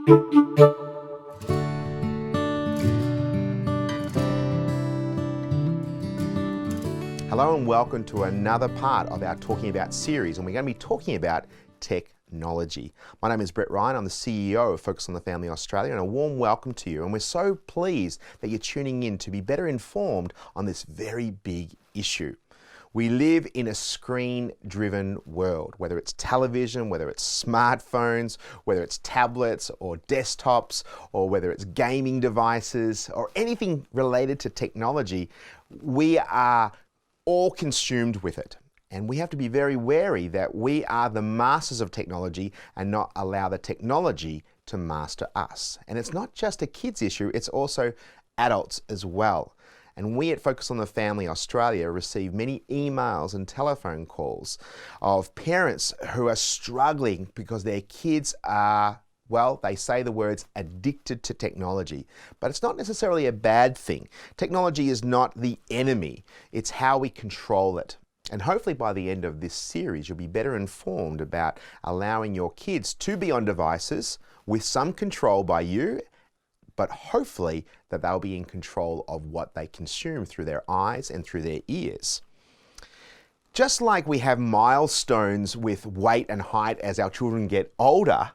Hello and welcome to another part of our Talking About series, and we're going to be talking about technology. My name is Brett Ryan. I'm the CEO of Focus on the Family Australia, and a warm welcome to you. And we're so pleased that you're tuning in to be better informed on this very big issue. We live in a screen-driven world, whether it's television, whether it's smartphones, whether it's tablets or desktops, or whether it's gaming devices or anything related to technology. We are all consumed with it. And we have to be very wary that we are the masters of technology and not allow the technology to master us. And it's not just a kids issue, it's also adults as well. And we at Focus on the Family Australia receive many emails and telephone calls of parents who are struggling because their kids are, well, they say the words addicted to technology, but it's not necessarily a bad thing. Technology is not the enemy, it's how we control it. And hopefully by the end of this series, you'll be better informed about allowing your kids to be on devices with some control by you, but hopefully that they'll be in control of what they consume through their eyes and through their ears. Just like we have milestones with weight and height as our children get older,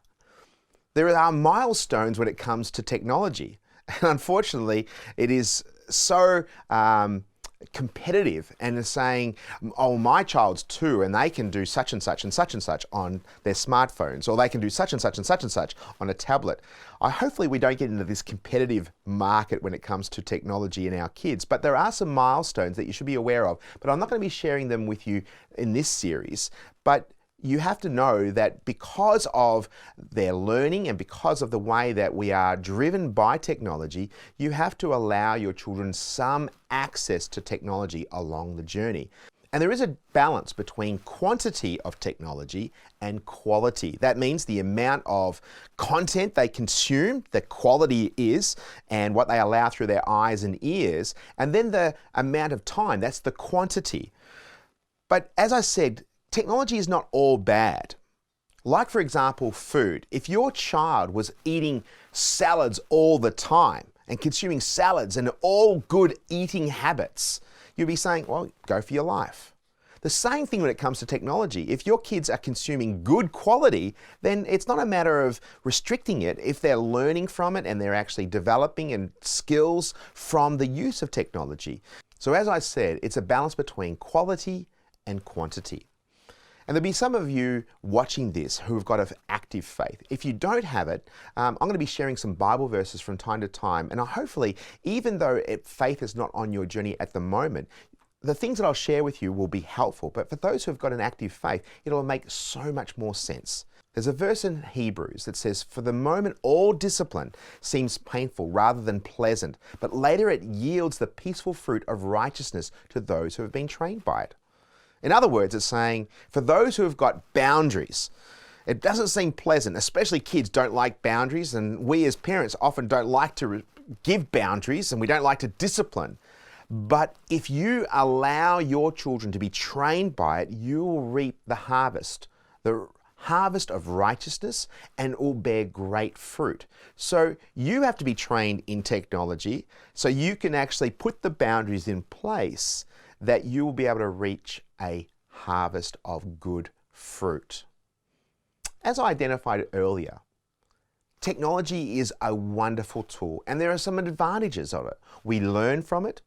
there are milestones when it comes to technology. And unfortunately, it is so competitive and is saying, oh, my child's 2 and they can do such and such and such and such on their smartphones, or they can do such and such and such and such on a tablet. Hopefully we don't get into this competitive market when it comes to technology and our kids, but there are some milestones that you should be aware of. But I'm not going to be sharing them with you in this series, but you have to know that because of their learning and because of the way that we are driven by technology, you have to allow your children some access to technology along the journey. And there is a balance between quantity of technology and quality. That means the amount of content they consume, the quality is, and what they allow through their eyes and ears, and then the amount of time, that's the quantity. But as I said, technology is not all bad. Like, for example, food. If your child was eating salads all the time and consuming salads and all good eating habits, you'd be saying, well, go for your life. The same thing when it comes to technology. If your kids are consuming good quality, then it's not a matter of restricting it if they're learning from it and they're actually developing skills from the use of technology. So as I said, it's a balance between quality and quantity. And there'll be some of you watching this who have got an active faith. If you don't have it, I'm going to be sharing some Bible verses from time to time. And hopefully, even though faith is not on your journey at the moment, the things that I'll share with you will be helpful. But for those who have got an active faith, it'll make so much more sense. There's a verse in Hebrews that says, "For the moment all discipline seems painful rather than pleasant, but later it yields the peaceful fruit of righteousness to those who have been trained by it." In other words, it's saying, for those who have got boundaries, it doesn't seem pleasant, especially kids don't like boundaries, and we as parents often don't like to give boundaries, and we don't like to discipline. But if you allow your children to be trained by it, you will reap the harvest of righteousness, and it will bear great fruit. So you have to be trained in technology so you can actually put the boundaries in place that you will be able to reach a harvest of good fruit. As I identified earlier, technology is a wonderful tool and there are some advantages of it. We learn from it,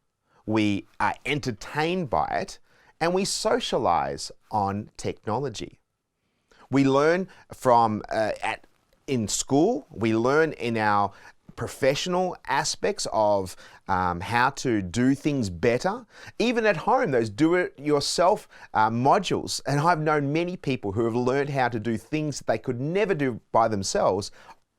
we are entertained by it, and we socialize on technology. We learn from in school, we learn in our professional aspects of how to do things better. Even at home, those do-it-yourself modules. And I've known many people who have learned how to do things that they could never do by themselves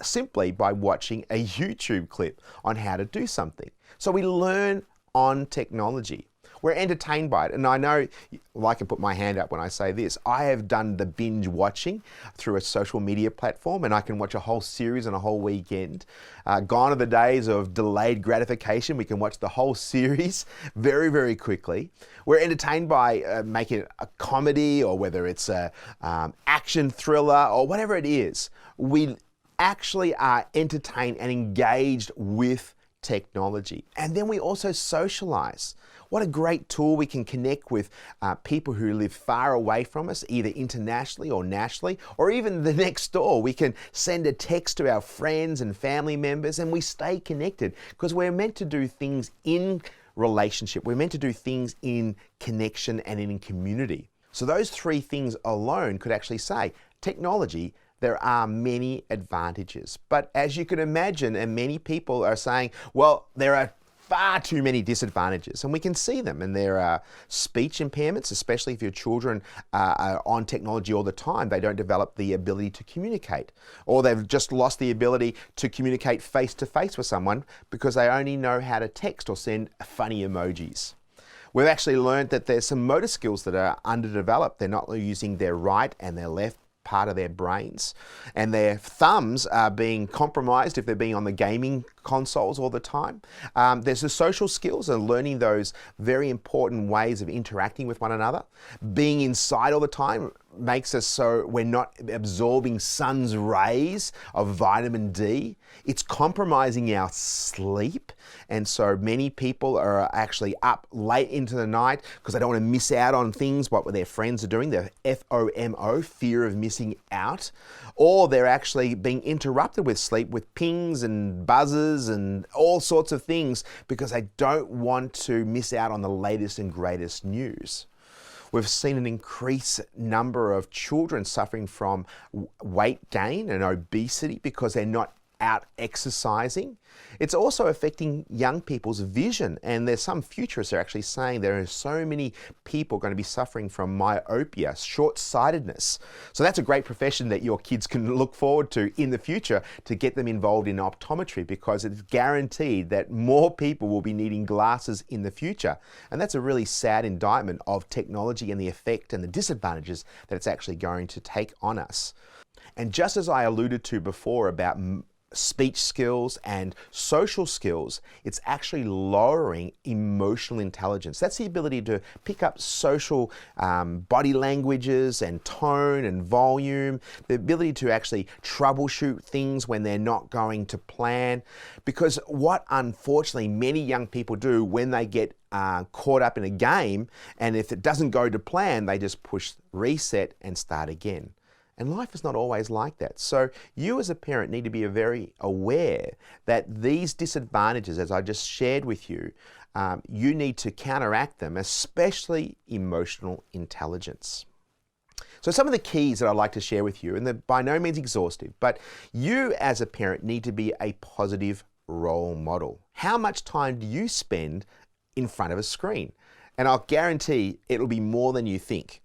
simply by watching a YouTube clip on how to do something. So we learn on technology. We're entertained by it. And I know, well, I can put my hand up when I say this, I have done the binge watching through a social media platform, and I can watch a whole series in a whole weekend. Gone are the days of delayed gratification. We can watch the whole series very, very quickly. We're entertained by making it a comedy, or whether it's a action thriller or whatever it is. We actually are entertained and engaged with technology. And then we also socialize. What a great tool. We can connect with people who live far away from us, either internationally or nationally, or even the next door. We can send a text to our friends and family members, and we stay connected because we're meant to do things in relationship. We're meant to do things in connection and in community. So those three things alone could actually say, technology, there are many advantages. But as you can imagine, and many people are saying, well, there are far too many disadvantages, and we can see them. And there are speech impairments, especially if your children are on technology all the time. They don't develop the ability to communicate, or they've just lost the ability to communicate face to face with someone because they only know how to text or send funny emojis. We've actually learned that there's some motor skills that are underdeveloped. They're not using their right and their left part of their brains, and their thumbs are being compromised if they're being on the gaming consoles all the time. There's the social skills and learning those very important ways of interacting with one another. Being inside all the time makes us so we're not absorbing sun's rays of vitamin D. It's compromising our sleep, and so many people are actually up late into the night because they don't want to miss out on things what their friends are doing, the FOMO, fear of missing out, or they're actually being interrupted with sleep with pings and buzzes and all sorts of things because they don't want to miss out on the latest and greatest news. We've seen an increased number of children suffering from weight gain and obesity because they're not out exercising. It's also affecting young people's vision, and there's some futurists are actually saying there are so many people going to be suffering from myopia, short-sightedness. So that's a great profession that your kids can look forward to in the future, to get them involved in optometry, because it's guaranteed that more people will be needing glasses in the future. And that's a really sad indictment of technology and the effect and the disadvantages that it's actually going to take on us. And just as I alluded to before about speech skills and social skills, it's actually lowering emotional intelligence. That's the ability to pick up social body languages and tone and volume, the ability to actually troubleshoot things when they're not going to plan. Because what unfortunately many young people do when they get caught up in a game, and if it doesn't go to plan, they just push reset and start again. And life is not always like that. So you as a parent need to be very aware that these disadvantages, as I just shared with you, you need to counteract them, especially emotional intelligence. So some of the keys that I'd like to share with you, and they're by no means exhaustive, but you as a parent need to be a positive role model. How much time do you spend in front of a screen? And I'll guarantee it'll be more than you think.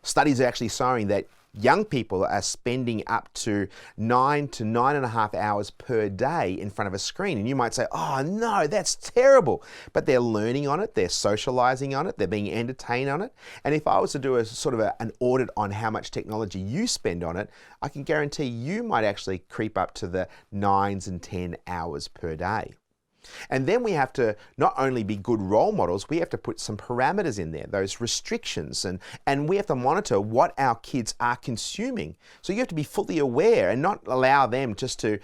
Studies are actually showing that young people are spending up to 9 to 9.5 hours per day in front of a screen. And you might say, oh no, that's terrible. But they're learning on it, they're socializing on it, they're being entertained on it. And if I was to do a sort of an audit on how much technology you spend on it, I can guarantee you might actually creep up to the 9s and 10 hours per day. And then we have to not only be good role models, we have to put some parameters in there, those restrictions, and we have to monitor what our kids are consuming. So you have to be fully aware and not allow them just to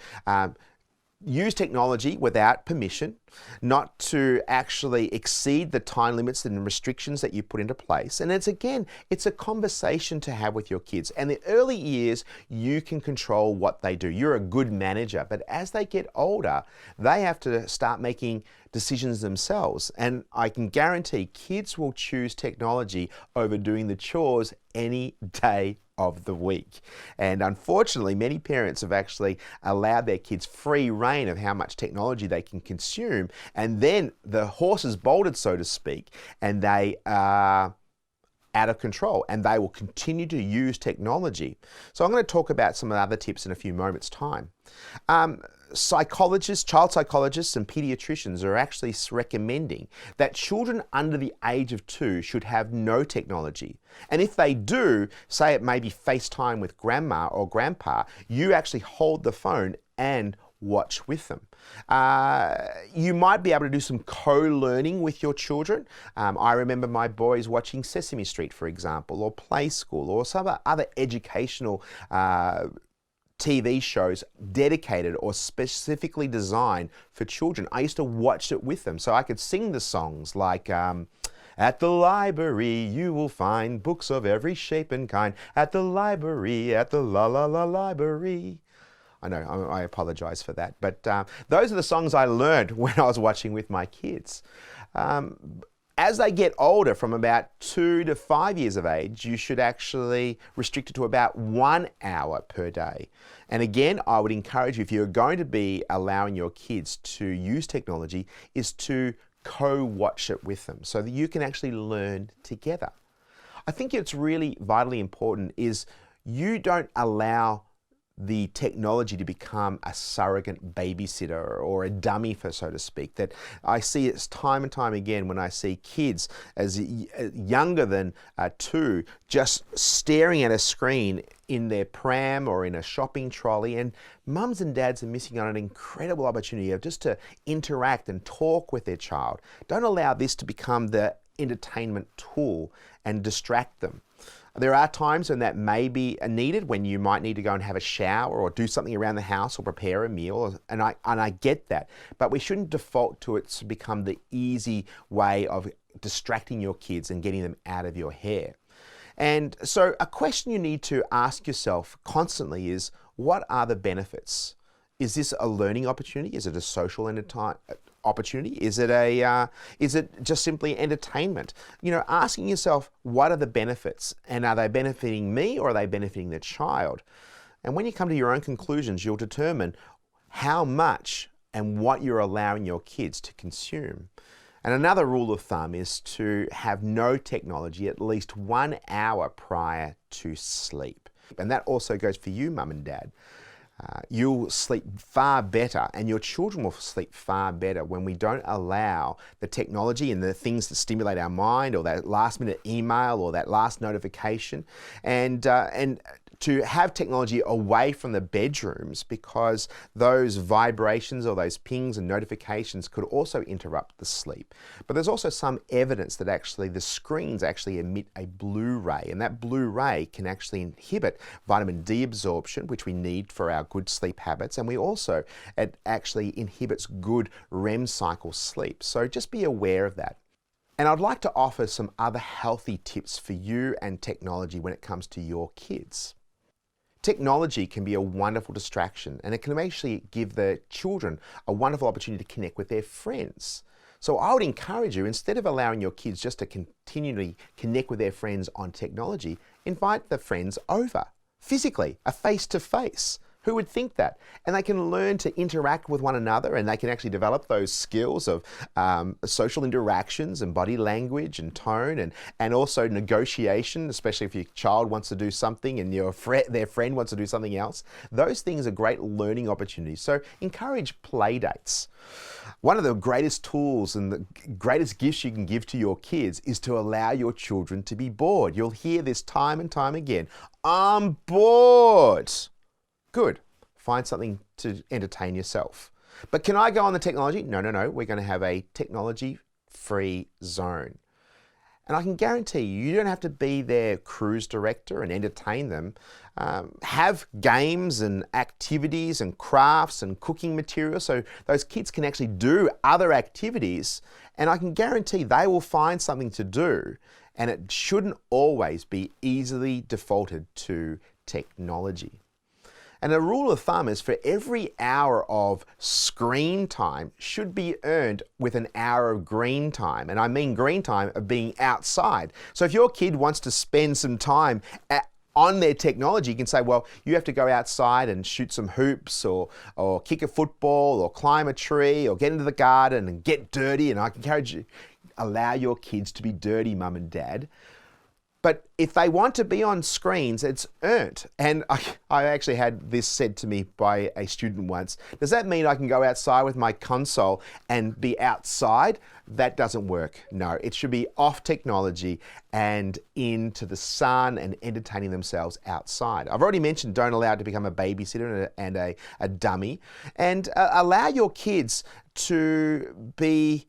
use technology without permission, not to actually exceed the time limits and restrictions that you put into place. And it's a conversation to have with your kids. And the early years, you can control what they do. You're a good manager. But as they get older, they have to start making decisions themselves. And I can guarantee kids will choose technology over doing the chores any day of the week. And unfortunately, many parents have actually allowed their kids free rein of how much technology they can consume, and then the horse is bolted, so to speak, and they are out of control, and they will continue to use technology. So I'm going to talk about some of the other tips in a few moments' time. Psychologists, child psychologists and pediatricians are actually recommending that children under the age of 2 should have no technology. And if they do, say it may be FaceTime with grandma or grandpa, you actually hold the phone and watch with them. You might be able to do some co-learning with your children. I remember my boys watching Sesame Street, for example, or Play School, or some other educational TV shows dedicated or specifically designed for children. I used to watch it with them so I could sing the songs like, at the library you will find books of every shape and kind. At the library, at the la library. I know, I apologize for that. But those are the songs I learned when I was watching with my kids. As they get older, from about 2 to 5 years of age, you should actually restrict it to about 1 hour per day. And again, I would encourage you, if you're going to be allowing your kids to use technology, is to co-watch it with them so that you can actually learn together. I think it's really vitally important is you don't allow the technology to become a surrogate babysitter or a dummy, for so to speak. That I see it time and time again when I see kids as younger than 2 just staring at a screen in their pram or in a shopping trolley, and mums and dads are missing on an incredible opportunity of just to interact and talk with their child. Don't allow this to become the entertainment tool and distract them. There are times when that may be needed, when you might need to go and have a shower or do something around the house or prepare a meal, and I get that. But we shouldn't default to it to become the easy way of distracting your kids and getting them out of your hair. And so a question you need to ask yourself constantly is, what are the benefits? Is this a learning opportunity? Is it a social opportunity? Is it just simply entertainment? You know, asking yourself, what are the benefits? And are they benefiting me or are they benefiting the child? And when you come to your own conclusions, you'll determine how much and what you're allowing your kids to consume. And another rule of thumb is to have no technology at least 1 hour prior to sleep. And that also goes for you, mum and dad. You'll sleep far better and your children will sleep far better when we don't allow the technology and the things that stimulate our mind, or that last minute email or that last notification, and to have technology away from the bedrooms, because those vibrations or those pings and notifications could also interrupt the sleep. But there's also some evidence that actually the screens actually emit a blue ray, and that blue ray can actually inhibit vitamin D absorption, which we need for our good sleep habits, and it actually inhibits good REM cycle sleep. So just be aware of that. And I'd like to offer some other healthy tips for you and technology when it comes to your kids. Technology can be a wonderful distraction, and it can actually give the children a wonderful opportunity to connect with their friends. So I would encourage you, instead of allowing your kids just to continually connect with their friends on technology, invite the friends over, physically, a face-to-face. Who would think that? And they can learn to interact with one another, and they can actually develop those skills of social interactions and body language and tone, and also negotiation, especially if your child wants to do something and their friend wants to do something else. Those things are great learning opportunities. So encourage play dates. One of the greatest tools and the greatest gifts you can give to your kids is to allow your children to be bored. You'll hear this time and time again. I'm bored. Good. Find something to entertain yourself. But can I go on the technology? No. We're going to have a technology-free zone. And I can guarantee you don't have to be their cruise director and entertain them. Have games and activities and crafts and cooking materials so those kids can actually do other activities. And I can guarantee they will find something to do. And it shouldn't always be easily defaulted to technology. And a rule of thumb is for every hour of screen time should be earned with an hour of green time. And I mean green time of being outside. So if your kid wants to spend some time on their technology, you can say, well, you have to go outside and shoot some hoops or kick a football or climb a tree or get into the garden and get dirty. And I can encourage you, allow your kids to be dirty, mum and dad. But if they want to be on screens, it's earned. And I actually had this said to me by a student once. Does that mean I can go outside with my console and be outside? That doesn't work. No, it should be off technology and into the sun and entertaining themselves outside. I've already mentioned don't allow it to become a babysitter and a dummy. And allow your kids to be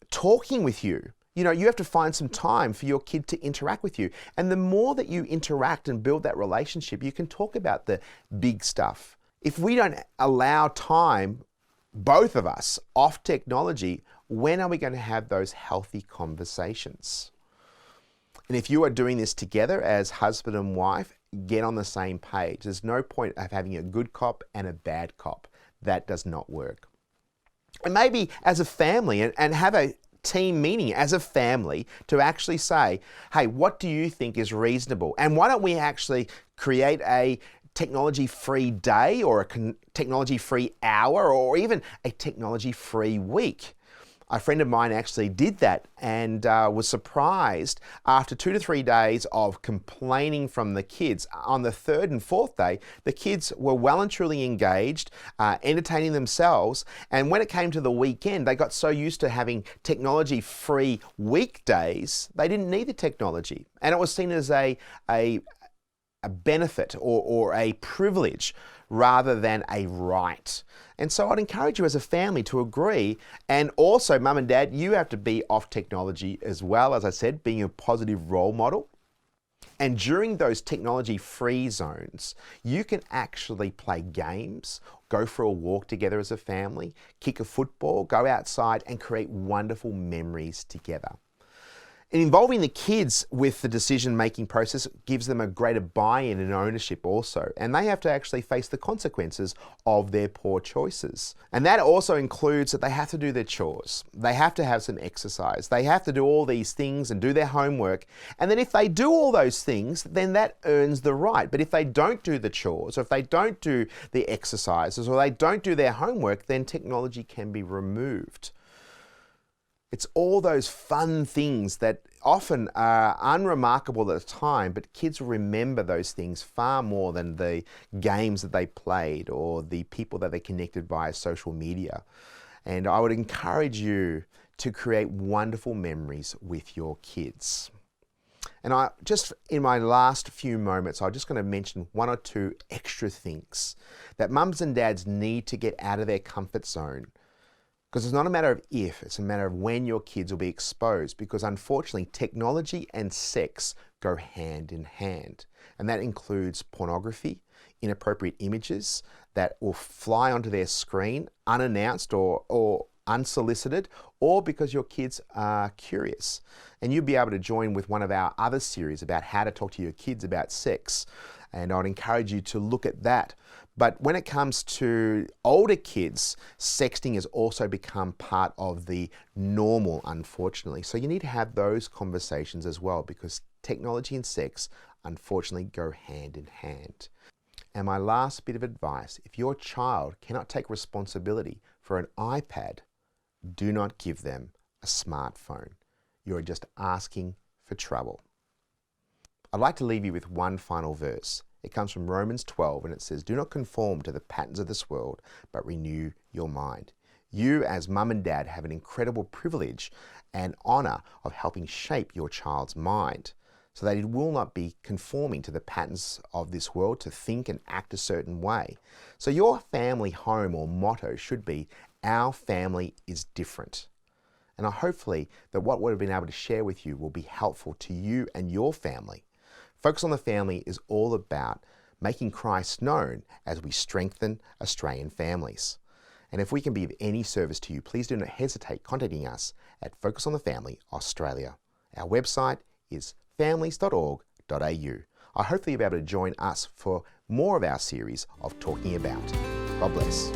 talking with you. You know, you have to find some time for your kid to interact with you. And the more that you interact and build that relationship, you can talk about the big stuff If we don't allow time, both of us, off technology, when are we going to have those healthy conversations? And if you are doing this together as husband and wife, get on the same page. There's no point of having a good cop and a bad cop. That does not work. And maybe as a family, and have a team meeting as a family to actually say, hey, what do you think is reasonable? And why don't we actually create a technology-free day or a technology-free hour or even a technology-free week? A friend of mine actually did that and was surprised after 2 to 3 days of complaining from the kids. On the third and fourth day, the kids were well and truly engaged, entertaining themselves. And when it came to the weekend, they got so used to having technology-free weekdays, they didn't need the technology. And it was seen as a benefit or a privilege rather than a right. And so I'd encourage you as a family to agree. And also, mum and dad, you have to be off technology as well, as I said, being a positive role model. And during those technology-free zones, you can actually play games, go for a walk together as a family, kick a football, go outside and create wonderful memories together. And involving the kids with the decision-making process gives them a greater buy-in and ownership also. And they have to actually face the consequences of their poor choices. And that also includes that they have to do their chores. They have to have some exercise. They have to do all these things and do their homework. And then if they do all those things, then that earns the right. But if they don't do the chores, or if they don't do the exercises, or they don't do their homework, then technology can be removed. It's all those fun things that often are unremarkable at the time, but kids will remember those things far more than the games that they played or the people that they connected via social media. And I would encourage you to create wonderful memories with your kids. And in my last few moments, I'm just going to mention 1 or 2 extra things that mums and dads need to get out of their comfort zone. Because it's not a matter of if, it's a matter of when your kids will be exposed. Because unfortunately, technology and sex go hand in hand. And that includes pornography, inappropriate images that will fly onto their screen unannounced or unsolicited, or because your kids are curious. And you'll be able to join with one of our other series about how to talk to your kids about sex. And I'd encourage you to look at that. But when it comes to older kids, sexting has also become part of the normal, unfortunately. So you need to have those conversations as well, because technology and sex, unfortunately, go hand in hand. And my last bit of advice, if your child cannot take responsibility for an iPad, do not give them a smartphone. You're just asking for trouble. I'd like to leave you with one final verse. It comes from Romans 12, and it says, "Do not conform to the patterns of this world, but renew your mind." You as mum and dad have an incredible privilege and honour of helping shape your child's mind so that it will not be conforming to the patterns of this world to think and act a certain way. So your family home or motto should be, "Our family is different." And hopefully that what we've been able to share with you will be helpful to you and your family. Focus on the Family is all about making Christ known as we strengthen Australian families. And if we can be of any service to you, please do not hesitate contacting us at Focus on the Family Australia. Our website is families.org.au. I hope that you'll be able to join us for more of our series of Talking About. God bless.